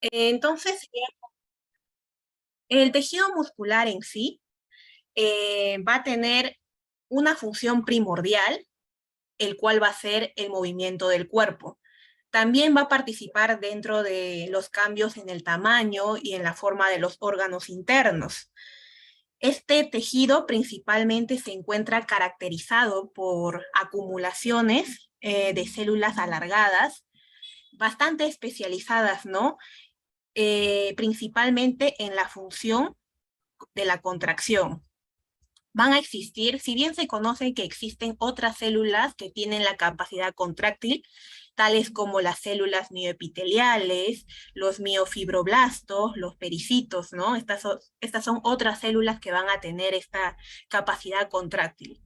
Entonces, el tejido muscular en sí va a tener una función primordial, el cual va a ser el movimiento del cuerpo. También va a participar dentro de los cambios en el tamaño y en la forma de los órganos internos. Este tejido principalmente se encuentra caracterizado por acumulaciones de células alargadas, bastante especializadas, ¿no? Principalmente en la función de la contracción. Van a existir, si bien se conoce que existen otras células que tienen la capacidad contráctil, tales como las células mioepiteliales, los miofibroblastos, los pericitos, ¿no? Estas son otras células que van a tener esta capacidad contráctil.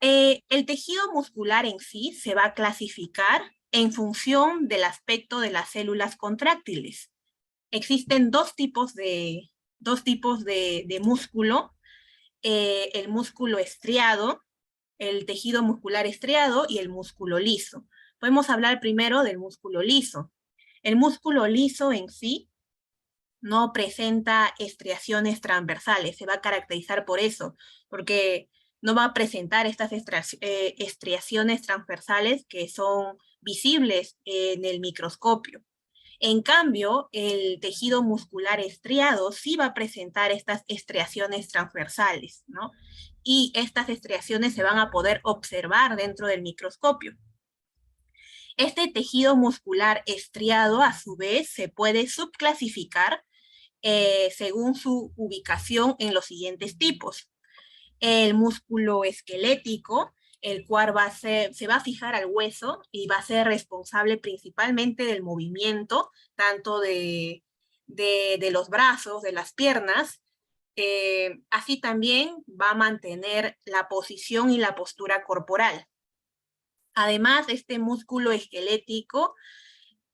El tejido muscular en sí se va a clasificar en función del aspecto de las células contráctiles. Existen dos tipos de músculo, el músculo estriado, el tejido muscular estriado y el músculo liso. Podemos hablar primero del músculo liso. El músculo liso en sí no presenta estriaciones transversales, se va a caracterizar por eso, porque no va a presentar estas estriaciones transversales que son visibles en el microscopio. En cambio, el tejido muscular estriado sí va a presentar estas estriaciones transversales, ¿no? Y estas estriaciones se van a poder observar dentro del microscopio. Este tejido muscular estriado, a su vez, se puede subclasificar según su ubicación en los siguientes tipos. El músculo esquelético, el cual se va a fijar al hueso y va a ser responsable principalmente del movimiento, tanto de los brazos, de las piernas. Así también va a mantener la posición y la postura corporal. Además, este músculo esquelético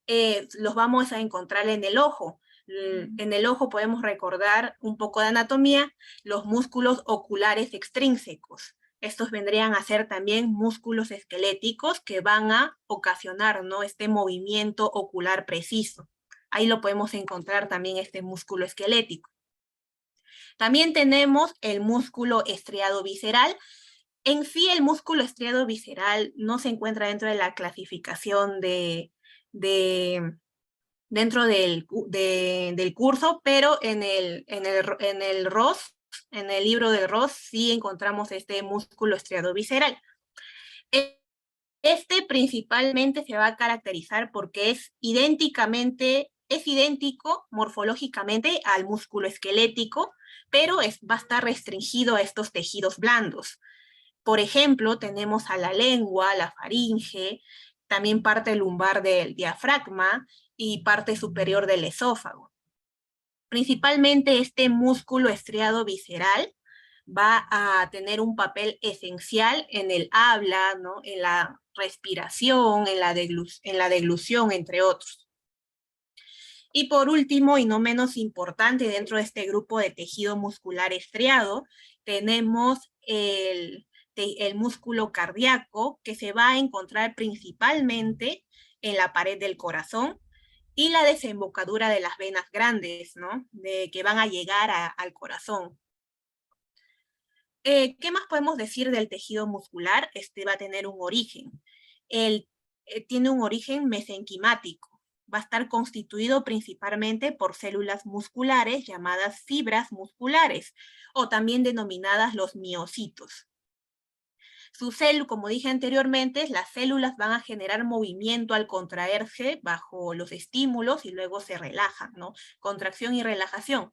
los vamos a encontrar en el ojo. En el ojo podemos recordar un poco de anatomía, los músculos oculares extrínsecos. Estos vendrían a ser también músculos esqueléticos que van a ocasionar, ¿no?, este movimiento ocular preciso. Ahí lo podemos encontrar también este músculo esquelético. También tenemos el músculo estriado visceral. En sí, el músculo estriado visceral no se encuentra dentro de la clasificación de dentro del curso, pero en el ROS, en el libro del ROS, sí encontramos este músculo estriado visceral. Este principalmente se va a caracterizar porque es idéntico morfológicamente al músculo esquelético, pero va a estar restringido a estos tejidos blandos. Por ejemplo, tenemos a la lengua, la faringe, también parte lumbar del diafragma y parte superior del esófago. Principalmente este músculo estriado visceral va a tener un papel esencial en el habla, ¿no?, en la respiración, en la deglución, entre otros. Y por último, y no menos importante, dentro de este grupo de tejido muscular estriado, tenemos el músculo cardíaco, que se va a encontrar principalmente en la pared del corazón y la desembocadura de las venas grandes, ¿no?, que van a llegar al corazón. ¿Qué más podemos decir del tejido muscular? Este va a tener un origen. Tiene un origen mesenquimático. Va a estar constituido principalmente por células musculares llamadas fibras musculares, o también denominadas los miocitos. Como dije anteriormente, las células van a generar movimiento al contraerse bajo los estímulos y luego se relajan, ¿no? Contracción y relajación.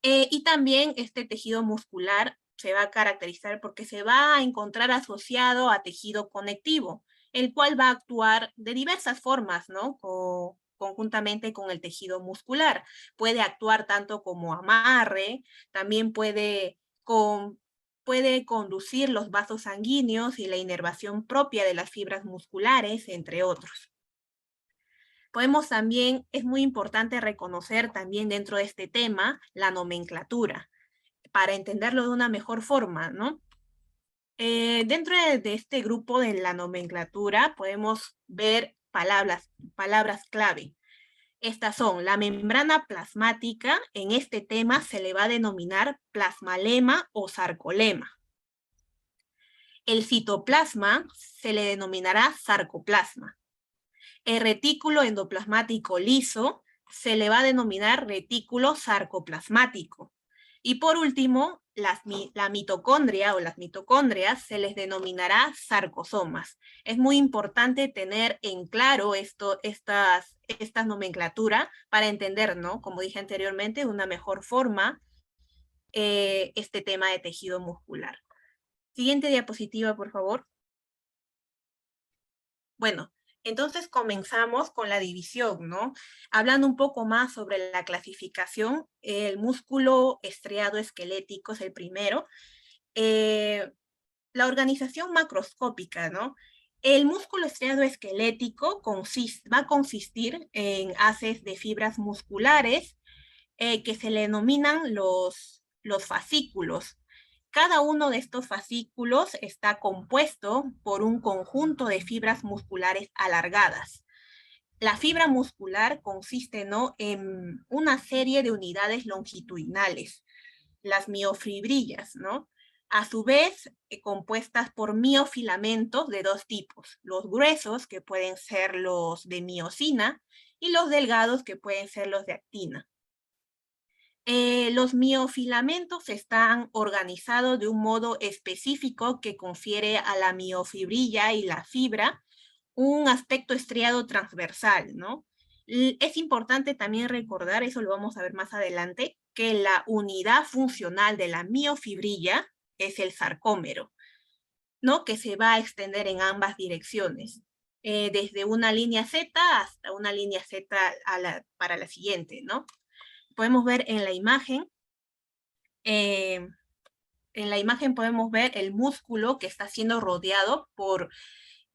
Y también este tejido muscular se va a caracterizar porque se va a encontrar asociado a tejido conectivo, el cual va a actuar de diversas formas, ¿no?, conjuntamente con el tejido muscular. Puede actuar tanto como amarre, también puede conducir los vasos sanguíneos y la inervación propia de las fibras musculares, entre otros. Es muy importante reconocer también dentro de este tema la nomenclatura, para entenderlo de una mejor forma, ¿no? Dentro de este grupo de la nomenclatura podemos ver palabras clave. Estas son la membrana plasmática, en este tema se le va a denominar plasmalema o sarcolema. El citoplasma se le denominará sarcoplasma. El retículo endoplasmático liso se le va a denominar retículo sarcoplasmático. Y por último, la mitocondria o las mitocondrias se les denominará sarcosomas. Es muy importante tener en claro estas nomenclaturas para entender, ¿no? Como dije anteriormente, de una mejor forma este tema de tejido muscular. Siguiente diapositiva, por favor. Bueno, entonces comenzamos con la división, ¿no? Hablando un poco más sobre la clasificación, el músculo estriado esquelético es el primero. La organización macroscópica, ¿no? El músculo estriado esquelético va a consistir en haces de fibras musculares que se le denominan los fascículos. Cada uno de estos fascículos está compuesto por un conjunto de fibras musculares alargadas. La fibra muscular consiste, ¿no?, en una serie de unidades longitudinales, las miofibrillas, ¿no? A su vez, compuestas por miofilamentos de dos tipos, los gruesos, que pueden ser los de miosina, y los delgados, que pueden ser los de actina. Los miofilamentos están organizados de un modo específico que confiere a la miofibrilla y la fibra un aspecto estriado transversal, ¿no? Es importante también recordar, eso lo vamos a ver más adelante, que la unidad funcional de la miofibrilla es el sarcómero, ¿no? Que se va a extender en ambas direcciones, desde una línea Z hasta una línea Z para la siguiente, ¿no? Podemos ver en la imagen, podemos ver el músculo que está siendo rodeado por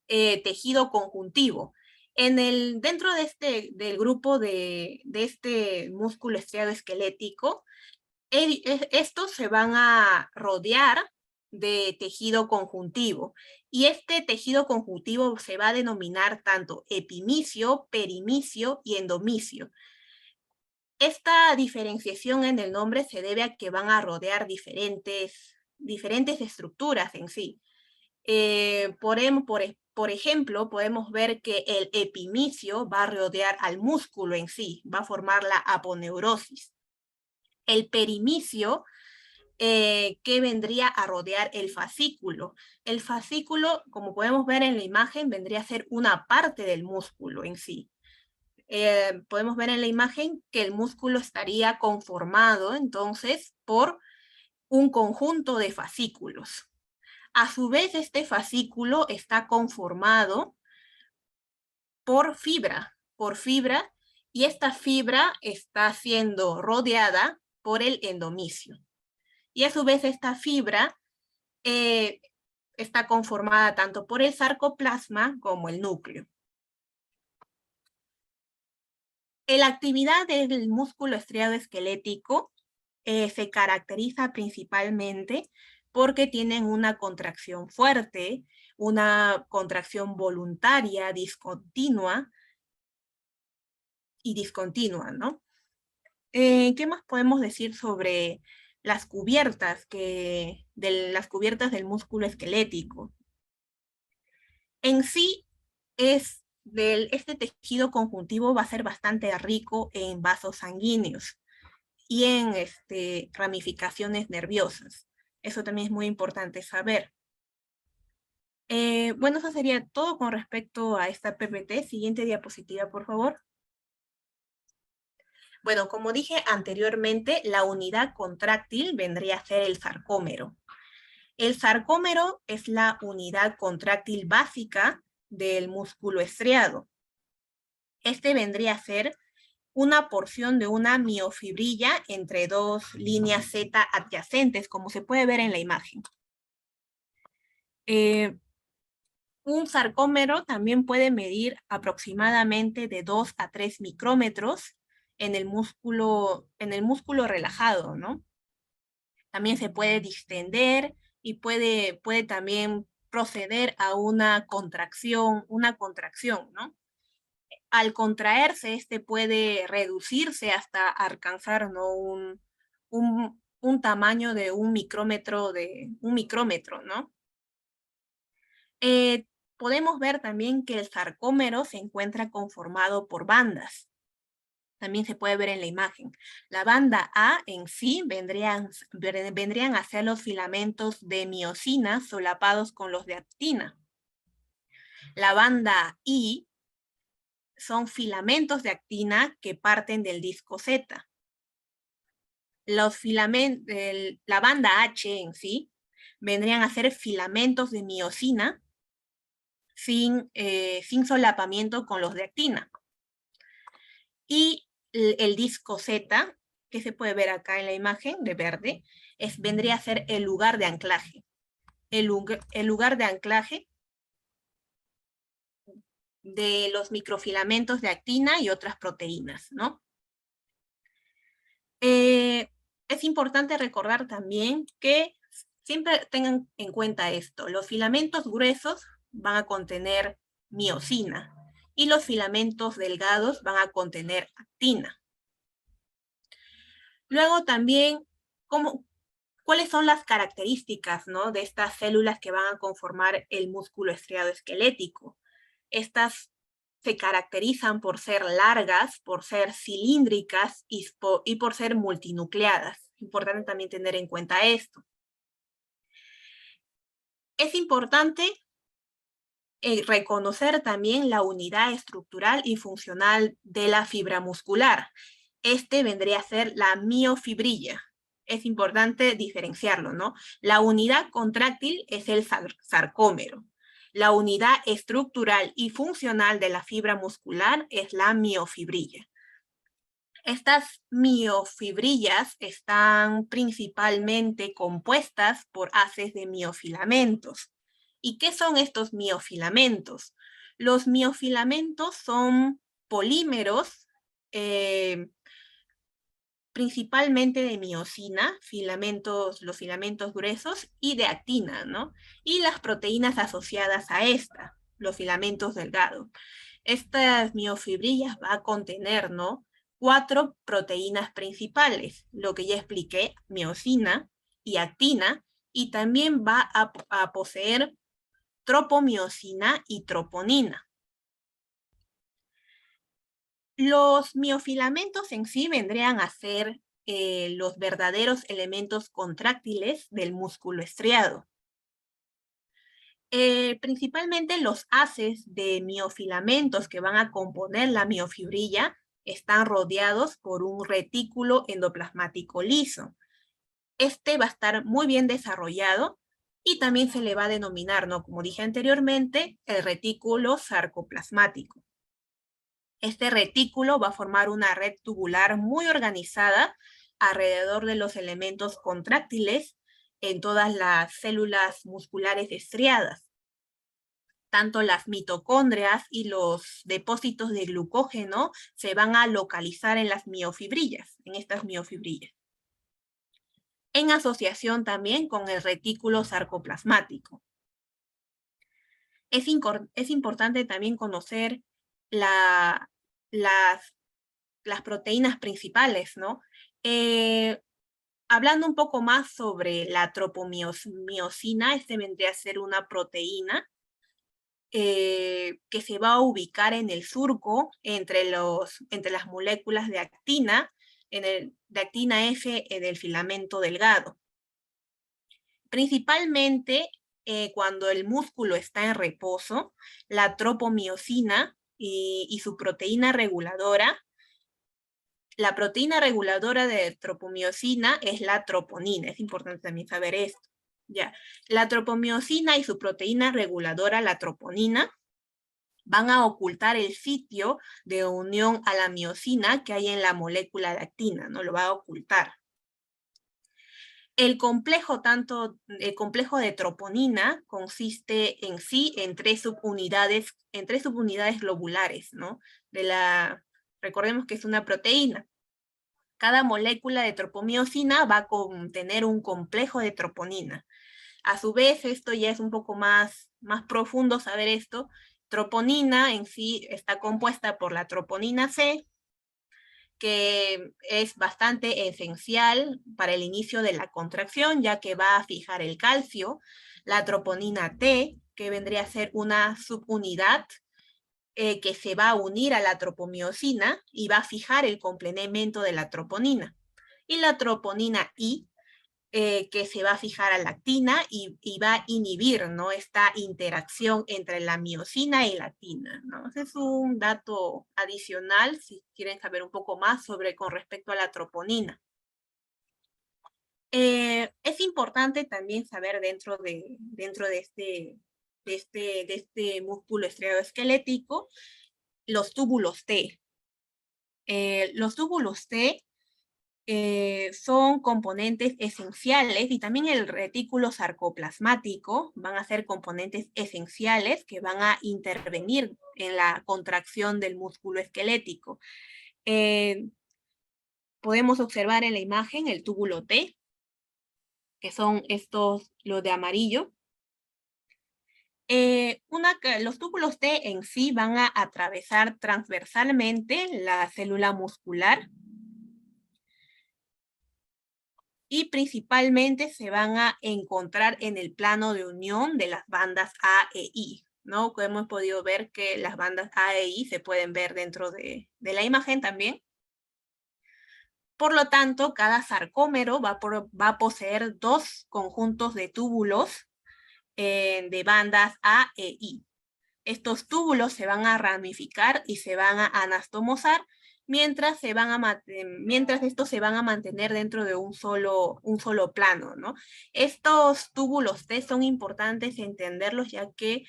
tejido conjuntivo. Dentro del grupo de este músculo estriado esquelético, estos se van a rodear de tejido conjuntivo. Y este tejido conjuntivo se va a denominar tanto epimicio, perimicio y endomicio. Esta diferenciación en el nombre se debe a que van a rodear diferentes estructuras en sí. Por ejemplo, podemos ver que el epimicio va a rodear al músculo en sí, va a formar la aponeurosis. El perimicio, que vendría a rodear el fascículo. El fascículo, como podemos ver en la imagen, vendría a ser una parte del músculo en sí. Podemos ver en la imagen que el músculo estaría conformado entonces por un conjunto de fascículos. A su vez, este fascículo está conformado por fibra, y esta fibra está siendo rodeada por el endomicio. Y a su vez esta fibra está conformada tanto por el sarcoplasma como el núcleo. La actividad del músculo estriado esquelético se caracteriza principalmente porque tienen una contracción fuerte, una contracción voluntaria, discontinua, ¿no? ¿Qué más podemos decir sobre las cubiertas del músculo esquelético? En sí, este tejido conjuntivo va a ser bastante rico en vasos sanguíneos y en ramificaciones nerviosas. Eso también es muy importante saber. Bueno, eso sería todo con respecto a esta PPT. Siguiente diapositiva, por favor. Bueno, como dije anteriormente, la unidad contráctil vendría a ser el sarcómero. El sarcómero es la unidad contráctil básica del músculo estriado. Este vendría a ser una porción de una miofibrilla entre dos líneas Z adyacentes, como se puede ver en la imagen. Un sarcómero también puede medir aproximadamente de 2 a 3 micrómetros en el músculo relajado, ¿no? También se puede distender y puede también proceder a una contracción, ¿no? Al contraerse, este puede reducirse hasta alcanzar, ¿no? un tamaño de un micrómetro, ¿no? Podemos ver también que el sarcómero se encuentra conformado por bandas. También se puede ver en la imagen. La banda A en sí vendrían a ser los filamentos de miosina solapados con los de actina. La banda I son filamentos de actina que parten del disco Z. La banda H en sí vendrían a ser filamentos de miosina sin solapamiento con los de actina. Y el disco Z, que se puede ver acá en la imagen de verde, vendría a ser el lugar de anclaje. El lugar de anclaje de los microfilamentos de actina y otras proteínas, ¿no? Es importante recordar también que siempre tengan en cuenta esto. Los filamentos gruesos van a contener miosina y los filamentos delgados van a contener actina. Luego también, ¿cuáles son las características, ¿no? de estas células que van a conformar el músculo estriado esquelético? Estas se caracterizan por ser largas, por ser cilíndricas y por ser multinucleadas. Importante también tener en cuenta esto. Es importante reconocer también la unidad estructural y funcional de la fibra muscular. Este vendría a ser la miofibrilla. Es importante diferenciarlo, ¿no? La unidad contráctil es el sarcómero. La unidad estructural y funcional de la fibra muscular es la miofibrilla. Estas miofibrillas están principalmente compuestas por haces de miofilamentos. ¿Y qué son estos miofilamentos? Los miofilamentos son polímeros principalmente de miosina, los filamentos gruesos, y de actina, ¿no? Y las proteínas asociadas a esta, los filamentos delgados. Estas miofibrillas va a contener, ¿no? 4 proteínas principales, lo que ya expliqué, miosina y actina, y también va a poseer tropomiosina y troponina. Los miofilamentos en sí vendrían a ser los verdaderos elementos contráctiles del músculo estriado. Principalmente los haces de miofilamentos que van a componer la miofibrilla están rodeados por un retículo endoplasmático liso. Este va a estar muy bien desarrollado y también se le va a denominar, ¿no? Como dije anteriormente, el retículo sarcoplasmático. Este retículo va a formar una red tubular muy organizada alrededor de los elementos contráctiles en todas las células musculares estriadas. Tanto las mitocondrias y los depósitos de glucógeno se van a localizar en las miofibrillas, en estas miofibrillas. En asociación también con el retículo sarcoplasmático. Es importante también conocer las proteínas principales, ¿no? Hablando un poco más sobre la tropomiosina, este vendría a ser una proteína que se va a ubicar en el surco entre las moléculas de actina, de actina F del filamento delgado. Principalmente cuando el músculo está en reposo, la tropomiosina y su proteína reguladora. La proteína reguladora de tropomiosina es la troponina. Es importante también saber esto. Ya. La tropomiosina y su proteína reguladora, la troponina, van a ocultar el sitio de unión a la miosina que hay en la molécula de actina, ¿no? Lo va a ocultar. El complejo de troponina consiste en sí en tres subunidades globulares, ¿no? Recordemos que es una proteína. Cada molécula de tropomiosina va a contener un complejo de troponina. A su vez, esto ya es un poco más profundo saber esto, troponina en sí está compuesta por la troponina C, que es bastante esencial para el inicio de la contracción, ya que va a fijar el calcio, la troponina T, que vendría a ser una subunidad que se va a unir a la tropomiosina y va a fijar el complemento de la troponina. Y la troponina I, que se va a fijar a la actina y va a inhibir, ¿no?, esta interacción entre la miosina y la actina, ¿no? Ese es un dato adicional si quieren saber un poco más sobre con respecto a la troponina. Es importante también saber dentro de este músculo estriado esquelético los túbulos T. Los túbulos T son componentes esenciales y también el retículo sarcoplasmático van a ser componentes esenciales que van a intervenir en la contracción del músculo esquelético. Podemos observar en la imagen el túbulo T, que son estos, los de amarillo. Los túbulos T en sí van a atravesar transversalmente la célula muscular y principalmente se van a encontrar en el plano de unión de las bandas A e I, ¿no? Como hemos podido ver que las bandas A e I se pueden ver dentro de la imagen también. Por lo tanto, cada sarcómero va a poseer dos conjuntos de túbulos de bandas A e I. Estos túbulos se van a ramificar y se van a anastomosar mientras estos se van a mantener dentro de un solo plano, ¿no? Estos túbulos T son importantes entenderlos ya que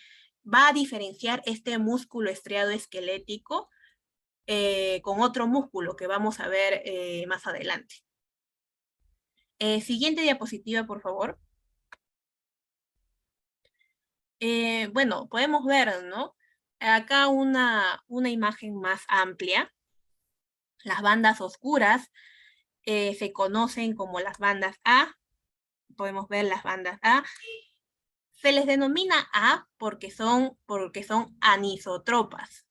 va a diferenciar este músculo estriado esquelético con otro músculo que vamos a ver más adelante. Siguiente diapositiva, por favor. Bueno, podemos ver, ¿no? Acá una imagen más amplia. Las bandas oscuras se conocen como las bandas A. Podemos ver las bandas A. Se les denomina A porque son anisotropas,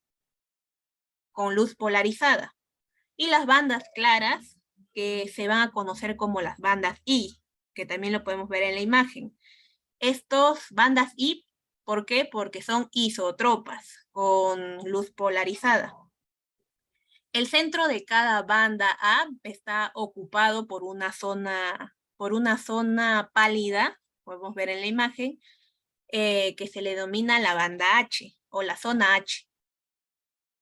con luz polarizada. Y las bandas claras, que se van a conocer como las bandas I, que también lo podemos ver en la imagen. Estos bandas I, ¿por qué? Porque son isotropas, con luz polarizada. El centro de cada banda A está ocupado por una zona pálida, podemos ver en la imagen, que se le denomina la banda H o la zona H,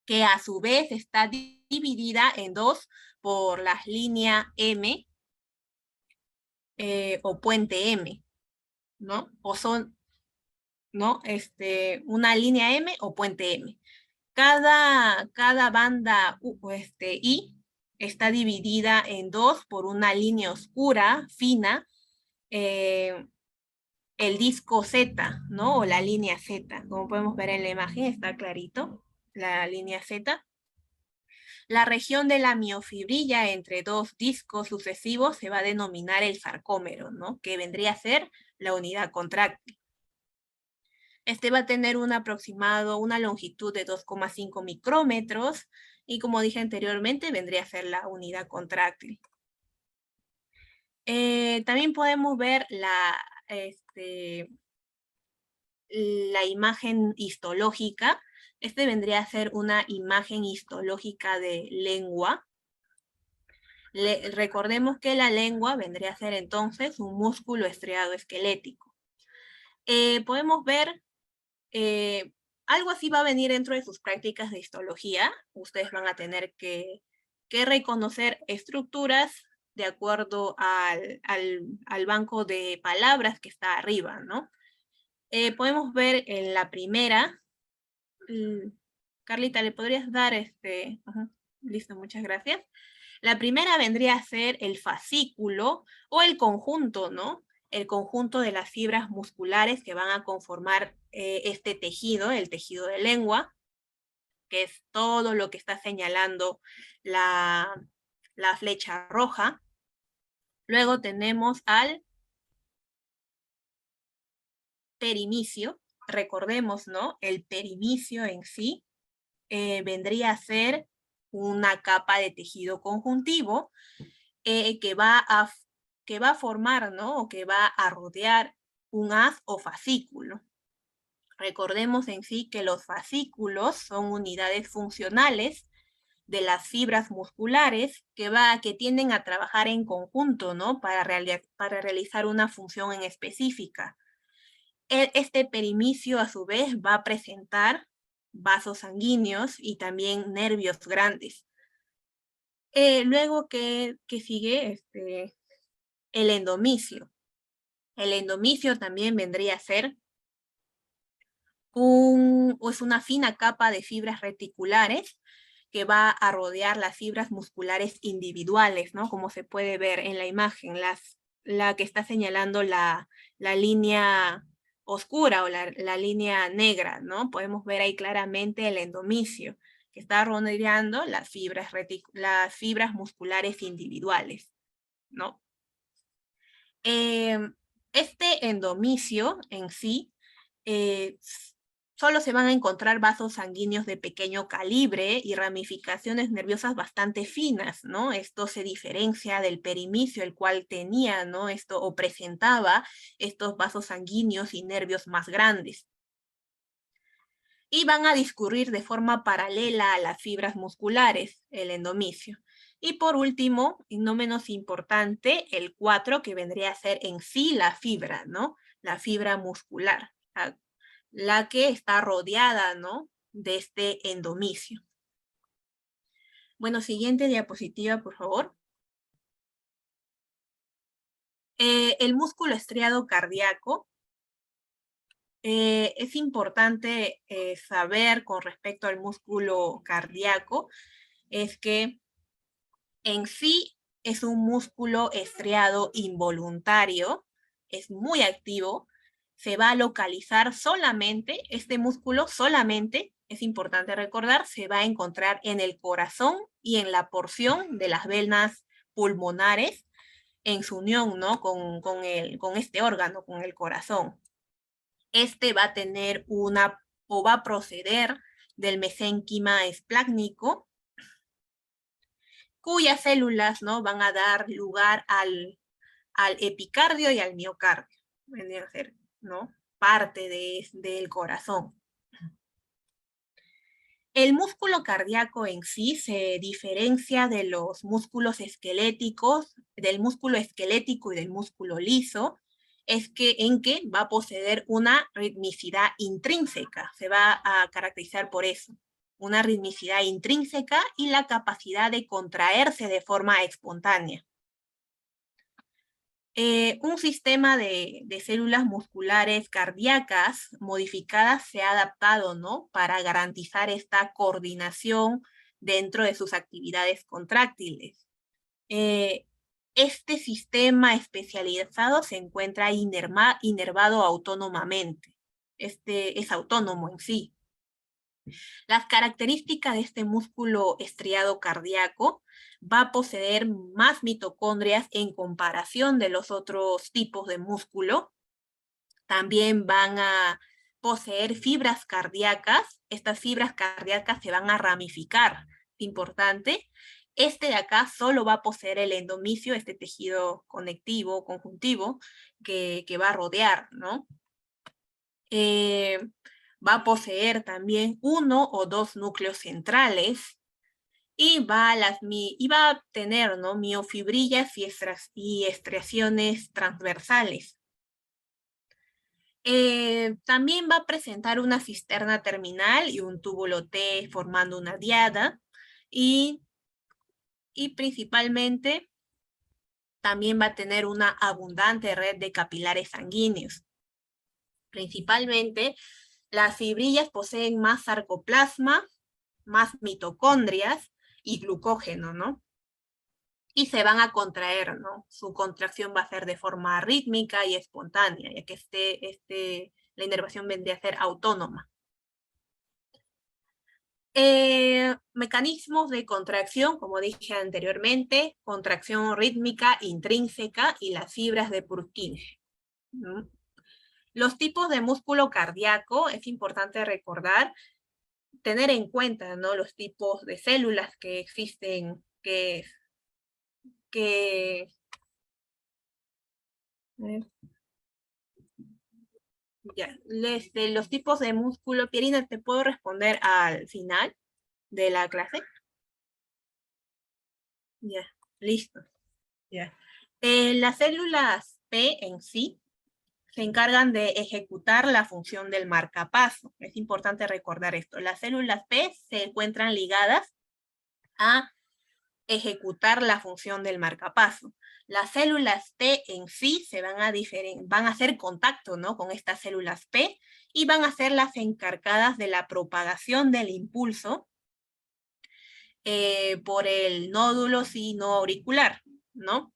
que a su vez está dividida en dos por la línea M o puente M, ¿no? ¿no? Una línea M o puente M. Cada banda I está dividida en dos por una línea oscura, fina, el disco Z, ¿no? O la línea Z. Como podemos ver en la imagen, está clarito, la línea Z. La región de la miofibrilla entre dos discos sucesivos se va a denominar el sarcómero, ¿no? Que vendría a ser la unidad contráctil. Este va a tener una longitud de 2,5 micrómetros y como dije anteriormente, vendría a ser la unidad contráctil. También podemos ver la imagen histológica. Vendría a ser una imagen histológica de lengua. Recordemos que la lengua vendría a ser entonces un músculo estriado esquelético. Podemos ver algo así va a venir dentro de sus prácticas de histología. Ustedes van a tener que reconocer estructuras de acuerdo al banco de palabras que está arriba, ¿no? Podemos ver en la primera. Carlita, ¿le podrías dar Listo, muchas gracias. La primera vendría a ser el fascículo o el conjunto, ¿no? El conjunto de las fibras musculares que van a conformar este tejido, el tejido de lengua, que es todo lo que está señalando la flecha roja. Luego tenemos al perimicio, recordemos, ¿no? El perimecio en sí vendría a ser una capa de tejido conjuntivo que va a formar, ¿no? O que va a rodear un haz o fascículo. Recordemos en sí que los fascículos son unidades funcionales de las fibras musculares que tienden a trabajar en conjunto, ¿no? Para realizar una función en específica. Este perimecio, a su vez, va a presentar vasos sanguíneos y también nervios grandes. Luego, ¿qué sigue? El endomicio. El endomicio también vendría a ser una fina capa de fibras reticulares que va a rodear las fibras musculares individuales, ¿no? Como se puede ver en la imagen, la que está señalando la línea oscura o la línea negra, ¿no? Podemos ver ahí claramente el endomicio, que está rodeando las fibras musculares individuales, ¿no? Este endomicio en sí solo se van a encontrar vasos sanguíneos de pequeño calibre y ramificaciones nerviosas bastante finas, ¿no? Esto se diferencia del perimecio, el cual tenía, ¿no? O presentaba estos vasos sanguíneos y nervios más grandes. Y van a discurrir de forma paralela a las fibras musculares, el endomicio. Y por último, y no menos importante, el 4, que vendría a ser en sí la fibra, ¿no? La fibra muscular, la que está rodeada, ¿no? De este endomicio. Bueno, siguiente diapositiva, por favor. El músculo estriado cardíaco. Es importante saber con respecto al músculo cardíaco, es que en sí es un músculo estriado involuntario, es muy activo, se va a localizar solamente, este músculo solamente, es importante recordar, se va a encontrar en el corazón y en la porción de las venas pulmonares en su unión, ¿no? con este órgano, con el corazón. Este va a tener o va a proceder del mesénquima esplácnico, cuyas células, ¿no? Van a dar lugar al epicardio y al miocardio. Vendría a ser, ¿no? Parte del corazón. El músculo cardíaco en sí se diferencia de los músculos esqueléticos, del músculo esquelético y del músculo liso, en que va a poseer una ritmicidad intrínseca, se va a caracterizar por eso, una ritmicidad intrínseca y la capacidad de contraerse de forma espontánea. Un sistema de células musculares cardíacas modificadas se ha adaptado, ¿no? Para garantizar esta coordinación dentro de sus actividades contráctiles. Este sistema especializado se encuentra inervado autónomamente. Es autónomo en sí. Las características de este músculo estriado cardíaco va a poseer más mitocondrias en comparación de los otros tipos de músculo. También van a poseer fibras cardíacas. Estas fibras cardíacas se van a ramificar. Importante. Este de acá solo va a poseer el endomicio, este tejido conectivo, conjuntivo, que va a rodear, ¿no? Va a poseer también 1 o 2 núcleos centrales y va a tener, ¿no? Miofibrillas y estriaciones transversales. También va a presentar una cisterna terminal y un túbulo T formando una diada y principalmente también va a tener una abundante red de capilares sanguíneos. Principalmente, las fibrillas poseen más sarcoplasma, más mitocondrias y glucógeno, ¿no? Y se van a contraer, ¿no? Su contracción va a ser de forma rítmica y espontánea, ya que la inervación vendría a ser autónoma. Mecanismos de contracción, como dije anteriormente, contracción rítmica intrínseca y las fibras de Purkinje, ¿no? Los tipos de músculo cardíaco, es importante recordar, tener en cuenta, ¿no? Los tipos de células que existen, que ya, los tipos de músculo, Pierina, ¿te puedo responder al final de la clase? Ya, listo. Ya. Las células P en sí se encargan de ejecutar la función del marcapaso. Es importante recordar esto. Las células P se encuentran ligadas a ejecutar la función del marcapaso. Las células T en sí se van a hacer contacto, ¿no?, con estas células P y van a ser las encargadas de la propagación del impulso por el nódulo sinoauricular, ¿no?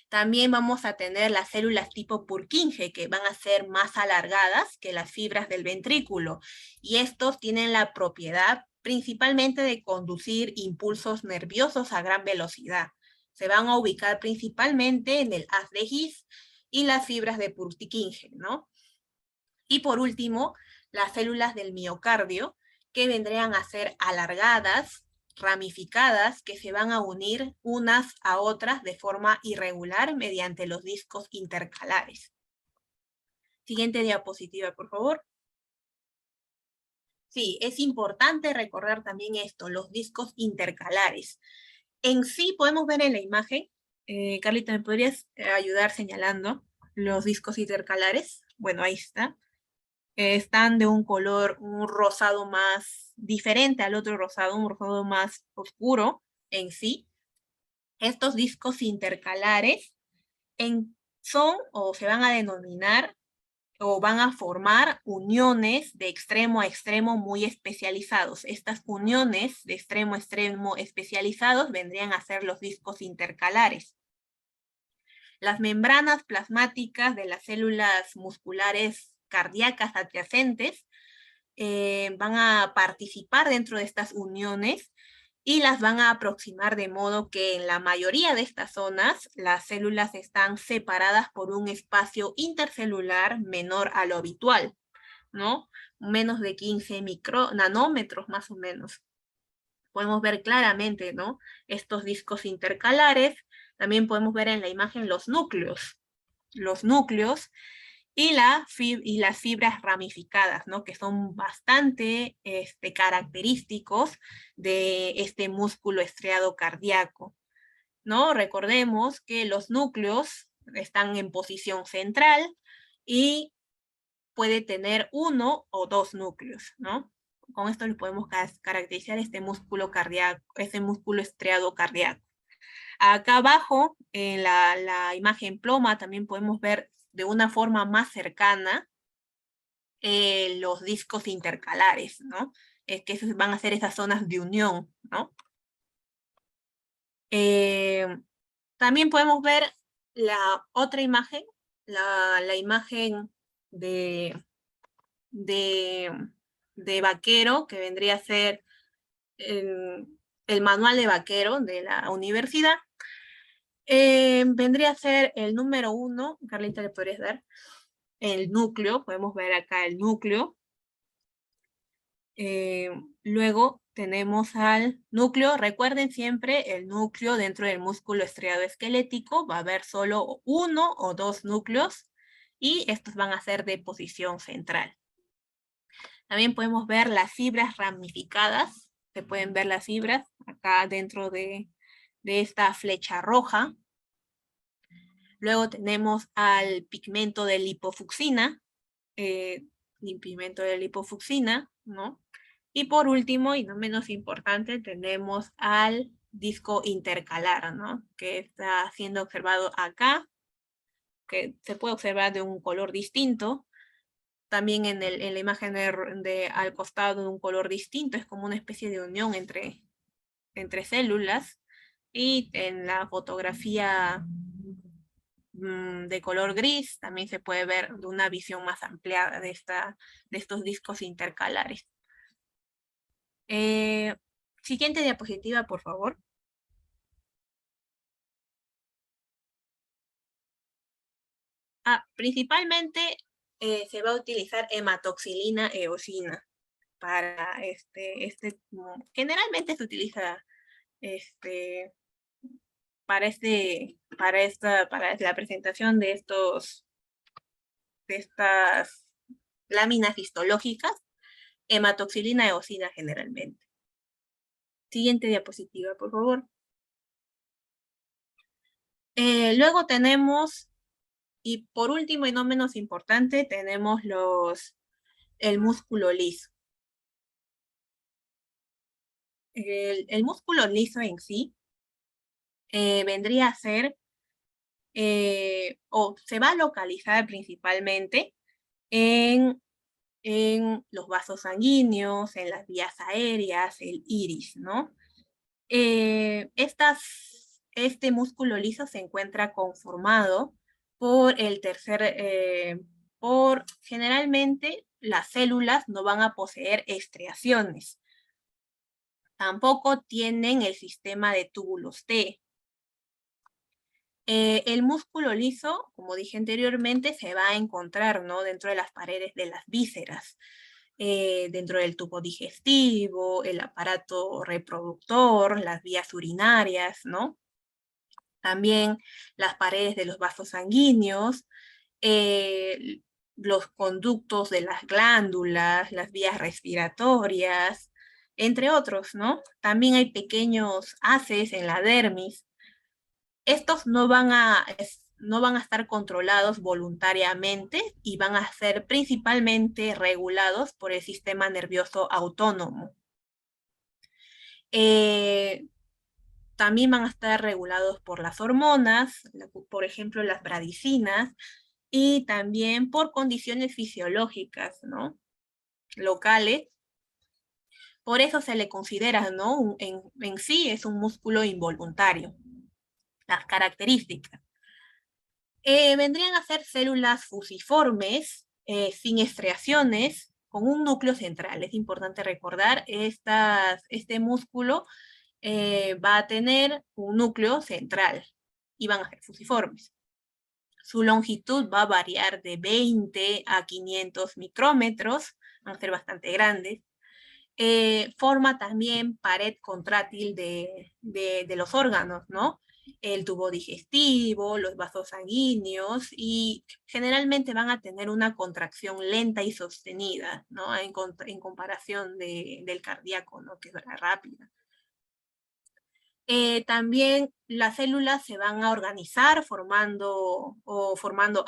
También vamos a tener las células tipo Purkinje, que van a ser más alargadas que las fibras del ventrículo, y estos tienen la propiedad principalmente de conducir impulsos nerviosos a gran velocidad. Se van a ubicar principalmente en el haz de His y las fibras de Purkinje, ¿no? Y por último, las células del miocardio, que vendrían a ser alargadas, ramificadas, que se van a unir unas a otras de forma irregular mediante los discos intercalares. Siguiente diapositiva, por favor. Sí, es importante recordar también esto, los discos intercalares. En sí podemos ver en la imagen, Carlita, ¿me podrías ayudar señalando los discos intercalares? Bueno, ahí está. Están de un color, un rosado más diferente al otro rosado, un rosado más oscuro en sí. Estos discos intercalares son o se van a denominar o van a formar uniones de extremo a extremo muy especializados. Estas uniones de extremo a extremo especializados vendrían a ser los discos intercalares. Las membranas plasmáticas de las células musculares cardíacas adyacentes van a participar dentro de estas uniones y las van a aproximar de modo que en la mayoría de estas zonas las células están separadas por un espacio intercelular menor a lo habitual, ¿no? Menos de 15 nanómetros más o menos. Podemos ver claramente, ¿no?, estos discos intercalares. También podemos ver en la imagen los núcleos. Los núcleos y las fibras ramificadas, ¿no?, que son bastante característicos de este músculo estriado cardíaco, ¿no? Recordemos que los núcleos están en posición central y puede tener uno o dos núcleos, ¿no? Con esto le podemos caracterizar este músculo cardíaco, este músculo estriado cardíaco. Acá abajo, en la imagen ploma, también podemos ver de una forma más cercana los discos intercalares, ¿no? Es que esos van a ser esas zonas de unión, ¿no? También podemos ver la otra imagen, la imagen de vaquero, que vendría a ser el manual de vaquero de la universidad. Vendría a ser el número 1, Carlita, ¿le podrías dar? El núcleo, podemos ver acá el núcleo. Luego tenemos al núcleo. Recuerden siempre, el núcleo dentro del músculo estriado esquelético va a haber solo uno o dos núcleos y estos van a ser de posición central. También podemos ver las fibras ramificadas. Se pueden ver las fibras acá dentro de esta flecha roja. Luego tenemos al pigmento de lipofucsina, ¿no? Y por último, y no menos importante, tenemos al disco intercalar, ¿no?, que está siendo observado acá, que se puede observar de un color distinto. También en la imagen al costado de un color distinto, es como una especie de unión entre células. Y en la fotografía de color gris también se puede ver de una visión más ampliada de estos discos intercalares. Siguiente diapositiva, por favor. Principalmente se va a utilizar hematoxilina eosina para generalmente se utiliza para la presentación de estas láminas histológicas, hematoxilina eosina generalmente. Siguiente diapositiva, por favor. Luego tenemos, y por último y no menos importante, tenemos el músculo liso. El músculo liso en sí vendría a ser, o se va a localizar principalmente en los vasos sanguíneos, en las vías aéreas, el iris, ¿no? Este músculo liso se encuentra conformado por generalmente las células no van a poseer estriaciones. Tampoco tienen el sistema de túbulos T. El músculo liso, como dije anteriormente, se va a encontrar, ¿no?, dentro de las paredes de las vísceras, dentro del tubo digestivo, el aparato reproductor, las vías urinarias, ¿no? También las paredes de los vasos sanguíneos, los conductos de las glándulas, las vías respiratorias, entre otros, ¿no? También hay pequeños haces en la dermis. Estos no van a estar controlados voluntariamente y van a ser principalmente regulados por el sistema nervioso autónomo. También van a estar regulados por las hormonas, por ejemplo, las bradicinas, y también por condiciones fisiológicas, ¿no?, locales. Por eso se le considera, ¿no?, en sí es un músculo involuntario. Las características. Vendrían a ser células fusiformes, sin estriaciones, con un núcleo central. Es importante recordar, este músculo va a tener un núcleo central y van a ser fusiformes. Su longitud va a variar de 20 a 500 micrómetros, van a ser bastante grandes. Forma también pared contráctil de los órganos, ¿no? El tubo digestivo, los vasos sanguíneos, y generalmente van a tener una contracción lenta y sostenida, ¿no?, en comparación del cardíaco, ¿no?, que es rápida. También las células se van a organizar formando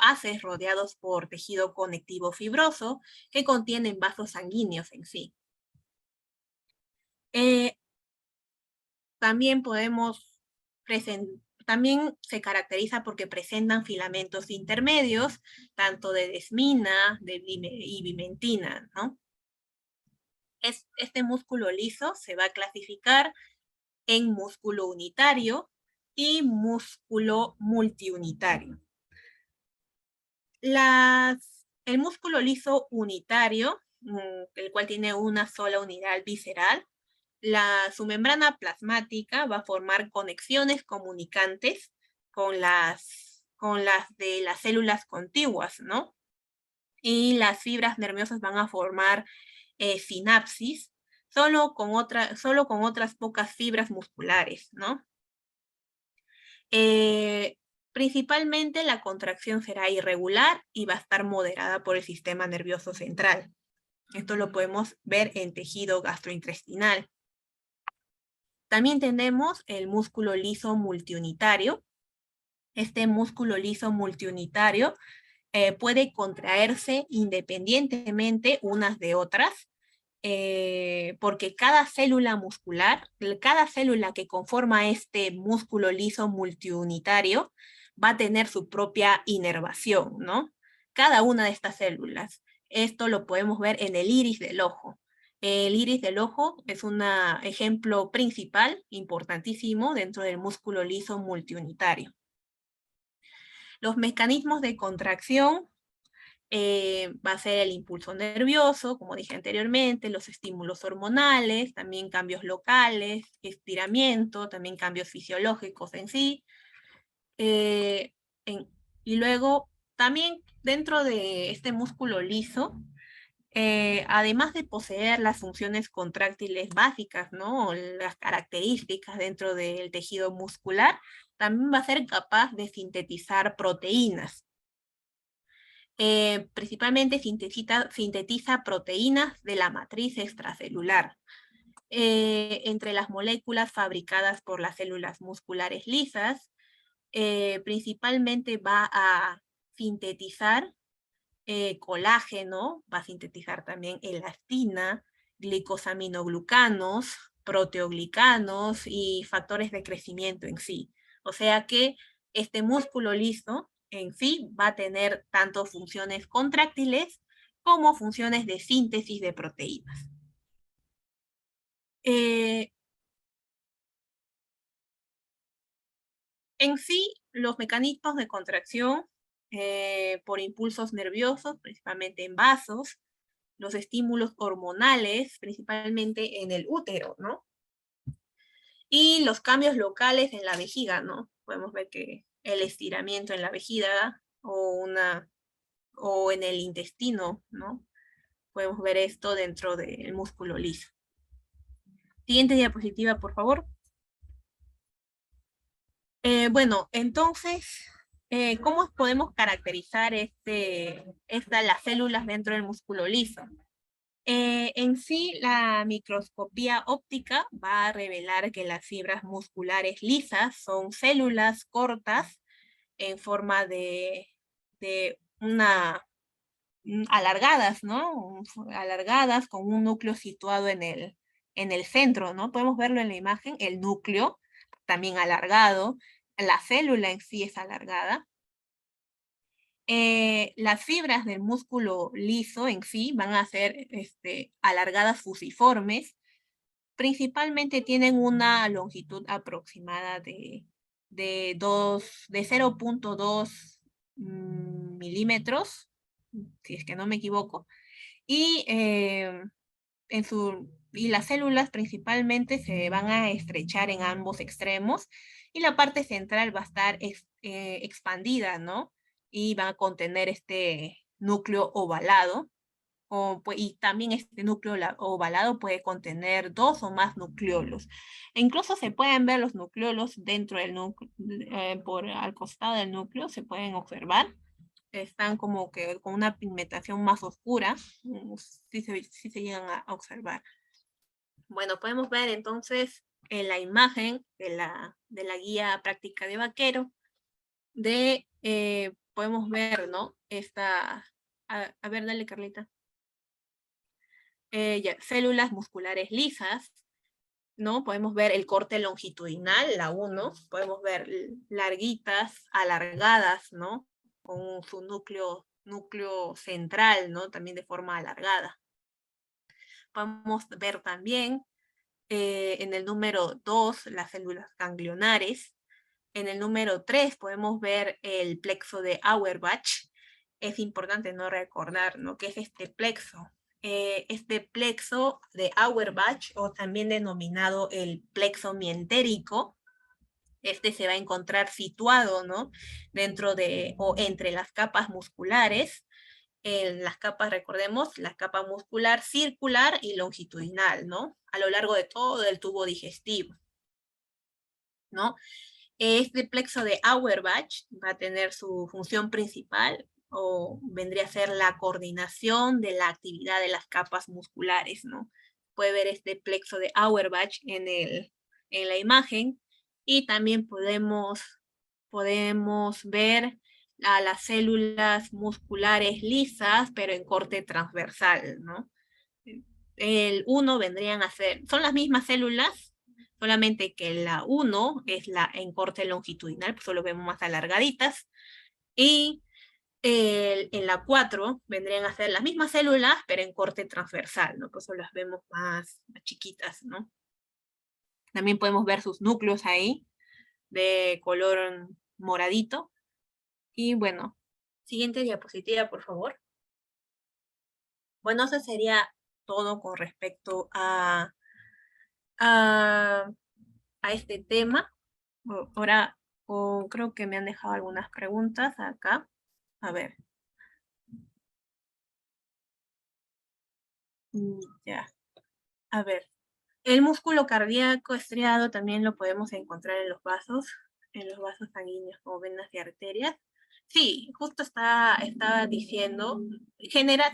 haces rodeados por tejido conectivo fibroso que contienen vasos sanguíneos en sí. También se caracteriza porque presentan filamentos intermedios, tanto de desmina y vimentina, ¿no? Este músculo liso se va a clasificar en músculo unitario y músculo multiunitario. El músculo liso unitario, el cual tiene una sola unidad visceral, su membrana plasmática va a formar conexiones comunicantes con las de las células contiguas, ¿no? Y las fibras nerviosas van a formar sinapsis, solo con otras pocas fibras musculares, ¿no? Principalmente la contracción será irregular y va a estar moderada por el sistema nervioso central. Esto lo podemos ver en tejido gastrointestinal. También tenemos el músculo liso multiunitario. Este músculo liso multiunitario puede contraerse independientemente unas de otras, porque cada célula muscular, cada célula que conforma este músculo liso multiunitario va a tener su propia inervación, ¿no? Cada una de estas células. Esto lo podemos ver en el iris del ojo. El iris del ojo es un ejemplo principal, importantísimo, dentro del músculo liso multiunitario. Los mecanismos de contracción va a ser el impulso nervioso, como dije anteriormente, los estímulos hormonales, también cambios locales, estiramiento, también cambios fisiológicos en sí. Y luego también dentro de este músculo liso, además de poseer las funciones contráctiles básicas, ¿no? Las características dentro del tejido muscular, también va a ser capaz de sintetizar proteínas. Principalmente sintetiza proteínas de la matriz extracelular. Entre las moléculas fabricadas por las células musculares lisas, principalmente va a sintetizar colágeno, va a sintetizar también elastina, glicosaminoglucanos, proteoglicanos y factores de crecimiento en sí. O sea que este músculo liso en sí va a tener tanto funciones contráctiles como funciones de síntesis de proteínas. En sí, los mecanismos de contracción por impulsos nerviosos, principalmente en vasos, los estímulos hormonales, principalmente en el útero, ¿no? Y los cambios locales en la vejiga, ¿no? Podemos ver que el estiramiento en la vejiga o en el intestino, ¿no? Podemos ver esto dentro del músculo liso. Siguiente diapositiva, por favor. Bueno, entonces, ¿cómo podemos caracterizar las células dentro del músculo liso? En sí, la microscopía óptica va a revelar que las fibras musculares lisas son células cortas en forma de alargadas, ¿no? Alargadas con un núcleo situado en el centro, ¿no? Podemos verlo en la imagen, el núcleo también alargado, la célula en sí es alargada. Las fibras del músculo liso en sí van a ser alargadas fusiformes. Principalmente tienen una longitud aproximada de 0.2 milímetros, si es que no me equivoco. Y, y las células principalmente se van a estrechar en ambos extremos y la parte central va a estar expandida, ¿no? Y va a contener este núcleo ovalado. Y también este núcleo ovalado puede contener 2 o más nucleolos. E incluso se pueden ver los nucleolos dentro del núcleo, al costado del núcleo, se pueden observar. Están como que con una pigmentación más oscura, sí se llegan a observar. Bueno, podemos ver entonces en la imagen de la guía práctica de vaquero, podemos ver, ¿no? A ver, dale, Carlita. Células musculares lisas, ¿no? Podemos ver el corte longitudinal, la 1, podemos ver larguitas, alargadas, ¿no? Con su núcleo central, ¿no? También de forma alargada. Podemos ver también en el número 2 las células ganglionares. En el número 3 podemos ver el plexo de Auerbach. Es importante no recordar, ¿no? ¿Qué es este plexo? Este plexo de Auerbach, o también denominado el plexo mientérico, se va a encontrar situado, ¿no? Dentro o entre las capas musculares. Las capas, recordemos, la capa muscular circular y longitudinal, ¿no? A lo largo de todo el tubo digestivo, ¿no? Este plexo de Auerbach va a tener su función principal, o vendría a ser la coordinación de la actividad de las capas musculares, ¿no? Puede ver este plexo de Auerbach en la imagen, y también podemos ver a las células musculares lisas, pero en corte transversal, ¿no? El 1 vendrían a ser, son las mismas células, solamente que la 1 es la en corte longitudinal, pues solo vemos más alargaditas, y en la 4 vendrían a ser las mismas células, pero en corte transversal, ¿no? Pues solo las vemos más chiquitas, ¿no? También podemos ver sus núcleos ahí, de color moradito. Y bueno, siguiente diapositiva, por favor. Bueno, eso sería todo con respecto a este tema. Ahora creo que me han dejado algunas preguntas acá. A ver. Ya. A ver. El músculo cardíaco estriado también lo podemos encontrar en los vasos sanguíneos o venas y arterias. Sí, justo estaba diciendo,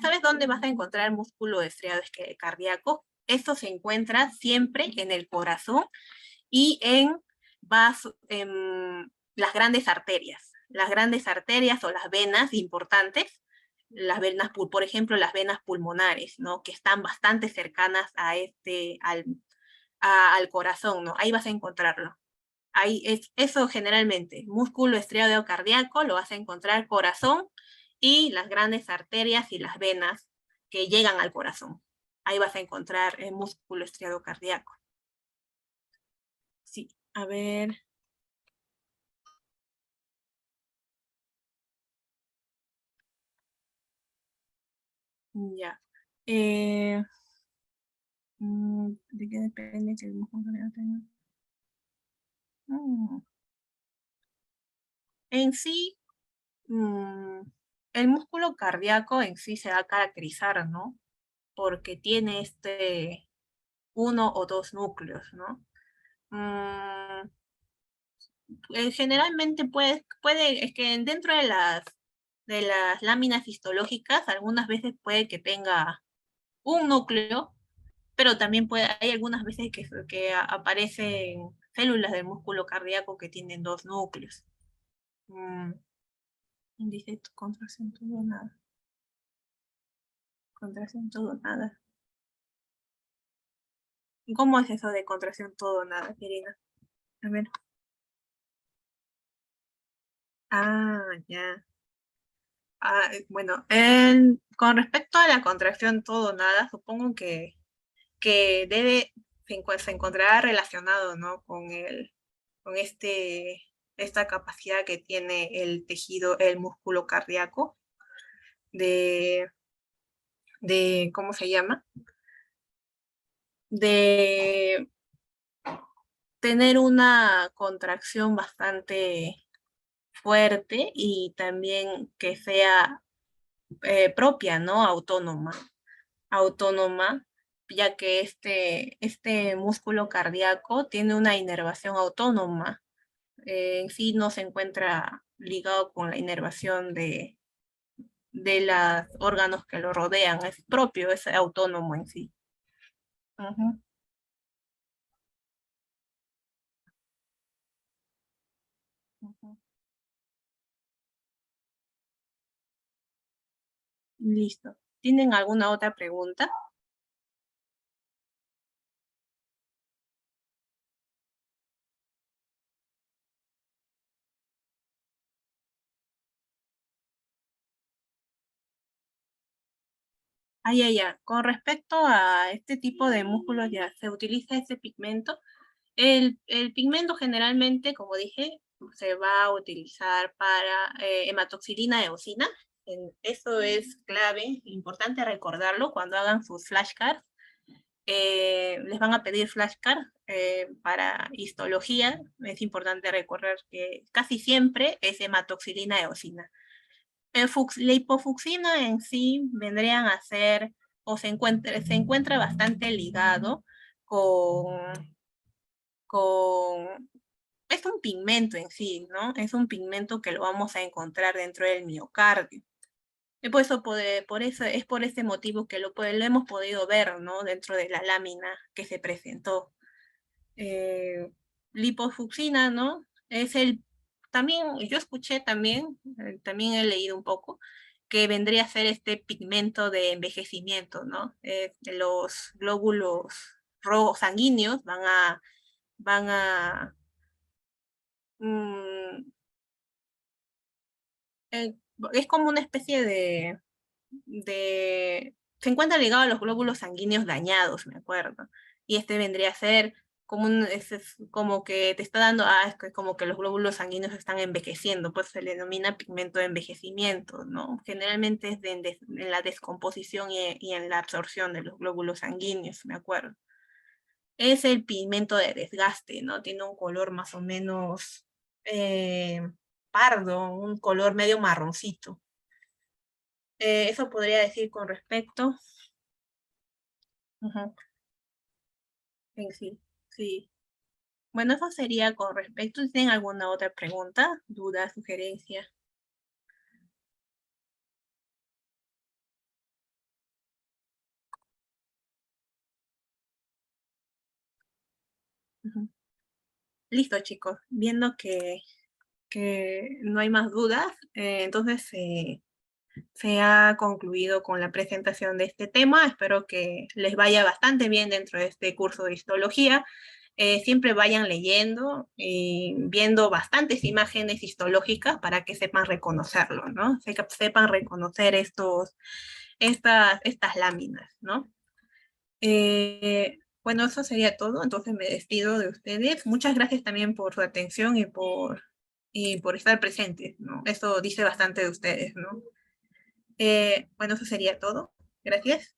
¿sabes dónde vas a encontrar el músculo estriado cardíaco? Esto se encuentra siempre en el corazón y en las grandes arterias. Las grandes arterias o las venas importantes, las venas, por ejemplo, las venas pulmonares, ¿no? Que están bastante cercanas al corazón, ¿no? Ahí vas a encontrarlo. Eso generalmente, músculo estriado cardíaco, lo vas a encontrar corazón y las grandes arterias y las venas que llegan al corazón. Ahí vas a encontrar el músculo estriado cardíaco. Sí, a ver. Ya. ¿De qué depende si el músculo cardíaco tenga? En sí, el músculo cardíaco en sí se va a caracterizar, ¿no? Porque tiene uno o dos núcleos, ¿no? Generalmente es que dentro de las láminas histológicas, algunas veces puede que tenga un núcleo, pero también hay algunas veces que aparecen células del músculo cardíaco que tienen dos núcleos. Dice contracción todo nada. Contracción todo nada. ¿Cómo es eso de contracción todo nada, Irina? A ver. Ah, ya. Bueno, con respecto a la contracción todo nada, supongo que se encontrará relacionado, ¿no? Con esta capacidad que tiene el tejido, el músculo cardíaco, de, ¿cómo se llama? De tener una contracción bastante fuerte y también que sea propia, ¿no? Autónoma, ya que este músculo cardíaco tiene una inervación autónoma. En sí no se encuentra ligado con la inervación de los órganos que lo rodean, es propio, es autónomo en sí. Ujú. Ujú. Listo. ¿Tienen alguna otra pregunta? Ya. Con respecto a este tipo de músculos, ya se utiliza ese pigmento. El pigmento generalmente, como dije, se va a utilizar para hematoxilina eosina. Eso es clave, importante recordarlo cuando hagan sus flashcards. Les van a pedir flashcards para histología. Es importante recordar que casi siempre es hematoxilina eosina. La hipofucsina en sí vendrían a ser, o se encuentra bastante ligado con, con, es un pigmento en sí, ¿no? Es un pigmento que lo vamos a encontrar dentro del miocardio. Y es por ese motivo que lo hemos podido ver, ¿no? Dentro de la lámina que se presentó. Lipofucsina, ¿no? También, yo escuché también he leído un poco, que vendría a ser este pigmento de envejecimiento, ¿no? Los glóbulos rojos sanguíneos van a, mm, eh, es como una especie se encuentra ligado a los glóbulos sanguíneos dañados, me acuerdo. Y este vendría a ser es como que te está dando, es que como que los glóbulos sanguíneos están envejeciendo, pues se le denomina pigmento de envejecimiento, ¿no? Generalmente es en la descomposición y en la absorción de los glóbulos sanguíneos, me acuerdo. Es el pigmento de desgaste, ¿no? Tiene un color más o menos pardo, un color medio marroncito. Eso podría decir con respecto. Ujú. Sí, sí. Bueno, eso sería con respecto. ¿Tienen alguna otra pregunta, duda, sugerencia? Ujú. Listo, chicos. Viendo que no hay más dudas, entonces se ha concluido con la presentación de este tema. Espero que les vaya bastante bien dentro de este curso de histología. Siempre vayan leyendo y viendo bastantes imágenes histológicas para que sepan reconocerlo, ¿no? Sepan reconocer estas láminas, ¿no? Bueno, eso sería todo, entonces me despido de ustedes. Muchas gracias también por su atención y por estar presentes, ¿no? Eso dice bastante de ustedes, ¿no? Bueno, eso sería todo. Gracias.